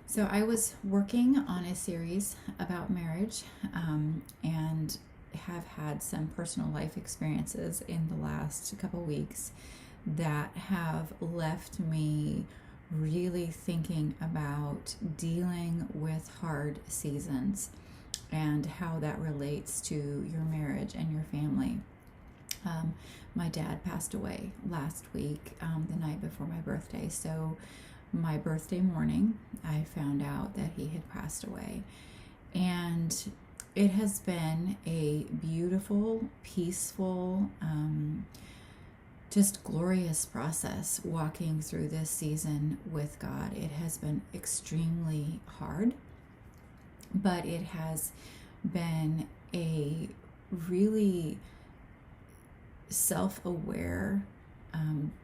So I was working on a series about marriage and have had some personal life experiences in the last couple weeks that have left me really thinking about dealing with hard seasons and how that relates to your marriage and your family. Um, my dad passed away last week, the night before my birthday. So my birthday morning, I found out that he had passed away. And it has been a beautiful, peaceful, just glorious process walking through this season with God. It has been extremely hard, but it has been a really self-aware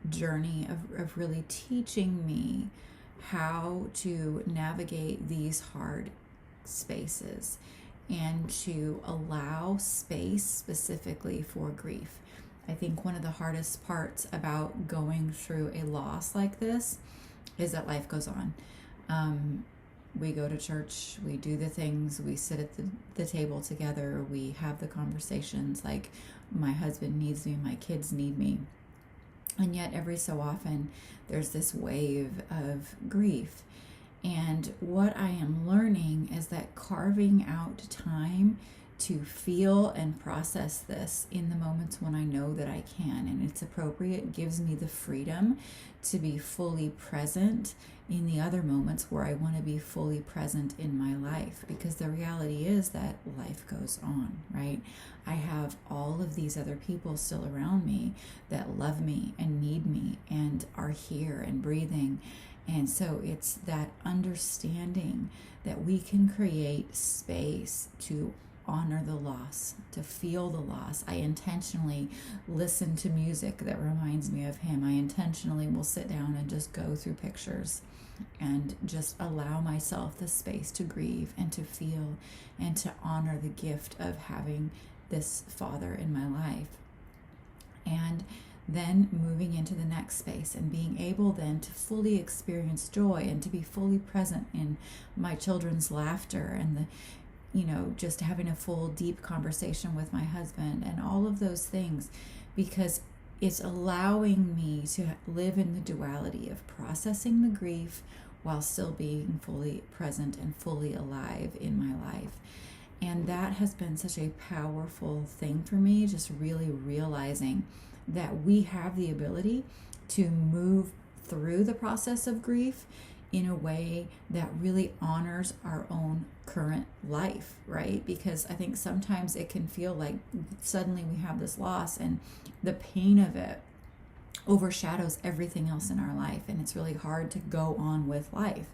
journey of really teaching me how to navigate these hard spaces and to allow space specifically for grief. I think one of the hardest parts about going through a loss like this is that life goes on. We go to church, we do the things, we sit at the table together, we have the conversations like my husband needs me, my kids need me. And yet every so often there's this wave of grief. And what I am learning is that carving out time to feel and process this in the moments when I know that I can and it's appropriate gives me the freedom to be fully present in the other moments where I want to be fully present in my life, because the reality is that life goes on, right? I have all of these other people still around me that love me and need me and are here and breathing. And so it's that understanding that we can create space to honor the loss, to feel the loss. I intentionally listen to music that reminds me of him. I intentionally will sit down and just go through pictures and just allow myself the space to grieve and to feel and to honor the gift of having this father in my life. And then moving into the next space and being able then to fully experience joy and to be fully present in my children's laughter and the just having a full deep conversation with my husband and all of those things, because it's allowing me to live in the duality of processing the grief while still being fully present and fully alive in my life. And that has been such a powerful thing for me, just really realizing that we have the ability to move through the process of grief in a way that really honors our own current life, right? Because I think sometimes it can feel like suddenly we have this loss and the pain of it overshadows everything else in our life, and it's really hard to go on with life.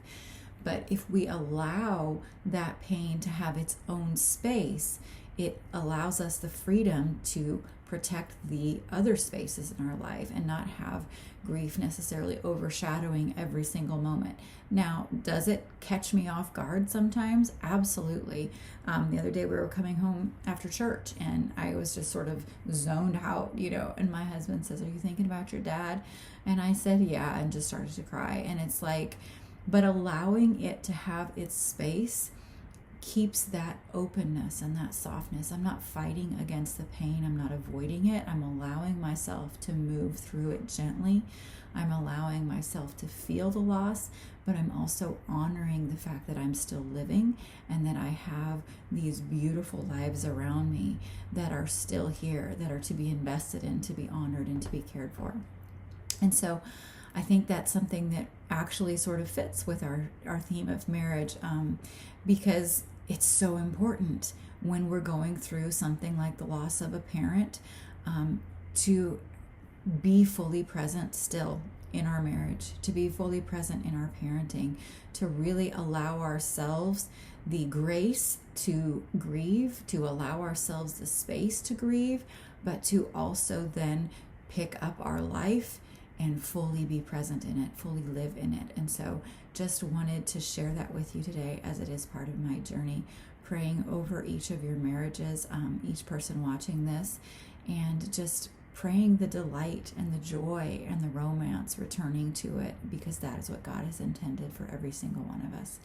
But if we allow that pain to have its own space, it allows us the freedom to protect the other spaces in our life and not have grief necessarily overshadowing every single moment. Now, does it catch me off guard sometimes? Absolutely. The other day we were coming home after church and I was just sort of zoned out, and my husband says, "Are you thinking about your dad?" And I said, "Yeah," and just started to cry. And it's like, but allowing it to have its space keeps that openness and that softness. I'm not fighting against the pain. I'm not avoiding it. I'm allowing myself to move through it gently. I'm allowing myself to feel the loss, but I'm also honoring the fact that I'm still living and that I have these beautiful lives around me that are still here, that are to be invested in, to be honored, and to be cared for. And so I think that's something that actually sort of fits with our theme of marriage, because it's so important when we're going through something like the loss of a parent, to be fully present still in our marriage, to be fully present in our parenting, to really allow ourselves the grace to grieve, to allow ourselves the space to grieve, but to also then pick up our life and fully be present in it, fully live in it. And so just wanted to share that with you today as it is part of my journey, praying over each of your marriages, each person watching this, and just praying the delight and the joy and the romance returning to it, because that is what God has intended for every single one of us.